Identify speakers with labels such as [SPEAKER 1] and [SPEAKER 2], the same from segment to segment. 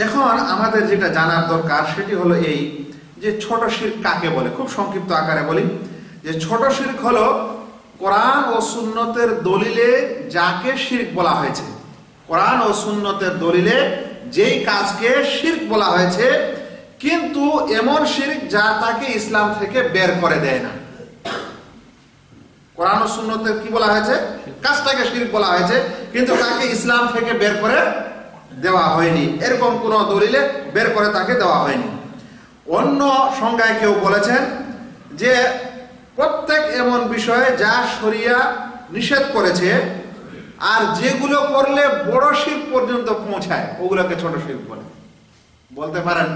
[SPEAKER 1] এখন আমাদের যেটা জানার দরকার সেটি হলো এই যে ছোট শিরক কাকে বলে। খুব সংক্ষিপ্ত আকারে বলি যে ছোট শিরক হলো কোরআন ও সুন্নতের দলিলে যাকে শিরক বলা হয়েছে, কোরআন ও সুন্নতের দলিলে যেই কাজকে শিরক বলা হয়েছে, কিন্তু এমন শিরক যা তাকে ইসলাম থেকে বের করে দেয় না। কোরআন ও সুন্নতের কি বলা হয়েছে? কাজটাকে শিরক বলা হয়েছে, কিন্তু তাকে ইসলাম থেকে বের করে দেওয়া হয়নি, এরকম কোন দলিলে বের করে তাকে দেওয়া হয়নি। অন্য সংজ্ঞায় কেউ বলেছেন যে প্রত্যেক এমন বিষয়ে যা শরিয়া নিষেধ করেছে আর যেগুলো করলে বড় শিরক পর্যন্ত পৌঁছায় ওগুলোকে ছোট শিরক বলে। বলতে পারেন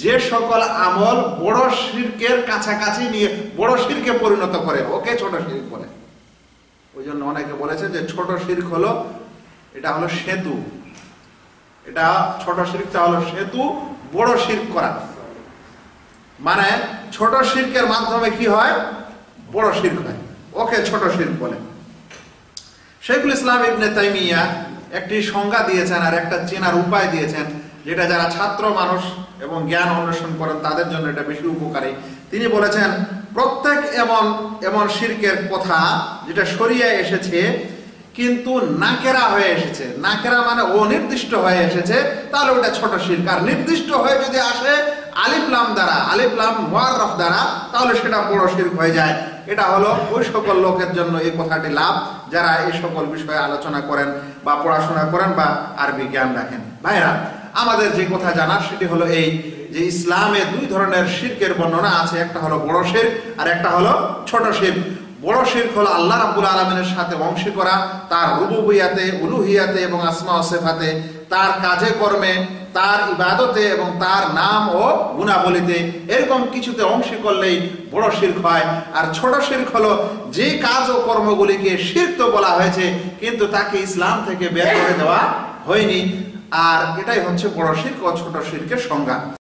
[SPEAKER 1] যে সকল আমল বড় শিরকের কাছাকাছি নিয়ে বড় শিরকে পরিণত করে ওকে ছোট শিরক বলে। ওই জন্য অনেকে বলেছে যে ছোট শিরক হলো এটা হলো সেতু, এটা ছোট শিরকটা হলো সেতু বড় শিরক করা। মানে ছোট শিরকের মাধ্যমে কি হয়? বড় শিরক হয়, ওকে ছোট শিরক বলে। শেখুল ইসলাম ইবনে তাইমিয়া একটি সংজ্ঞা দিয়েছেন আর একটা চেনার উপায় দিয়েছেন, যেটা যারা ছাত্র মানুষ এবং জ্ঞান অন্বেষণ করেন তাদের জন্য এটা বেশি উপকারী। তিনি বলেছেন প্রত্যেক এমন শিরকের কথা যেটা শরিয়ায় এসেছে কিন্তু নাকেরা হয়ে এসেছে, নাকেরা মানে অনির্দিষ্ট হয়ে এসেছে, তাহলে ওটা ছোট শিরক। আর নির্দিষ্ট হয়ে যদি আসে আলিফ লাম দ্বারা, আলিফ লাম মুআররাফ দ্বারা, তাহলে সেটা বড় শিরক হয়ে যায়। এটা হলো ওই সকল লোকের জন্য এই কথাটি লাভ যারা এই সকল বিষয়ে আলোচনা করেন বা পড়াশোনা করেন বা আরবি জ্ঞান রাখেন। ভাইরা, আমাদের যে কথা জানার সেটি হলো এই যে ইসলামে দুই ধরনের শিরকের বর্ণনা আছে, একটা হলো বড় শিরক আর একটা হলো ছোট শিরক। বড় শিরক হলো আল্লাহ রাব্বুল আলামিনের সাথে অংশী করা, তার রুবুবিয়াতে, উলুহিয়াতে এবং আসমা ও সিফাতে, তার কাজে কর্মে, তার ইবাদতে এবং তার নাম ও গুণাবলীতে, এরকম কিছুতে অংশী করলেই বড় শিরক হয়। আর ছোট শিরক হলো যে কাজ ও কর্মগুলিকে শিরক তো বলা হয়েছে কিন্তু তাকে ইসলাম থেকে বের করে দেওয়া হয়নি। আর এটাই হচ্ছে বড় শিরক ও ছোট শিরকের সংজ্ঞা।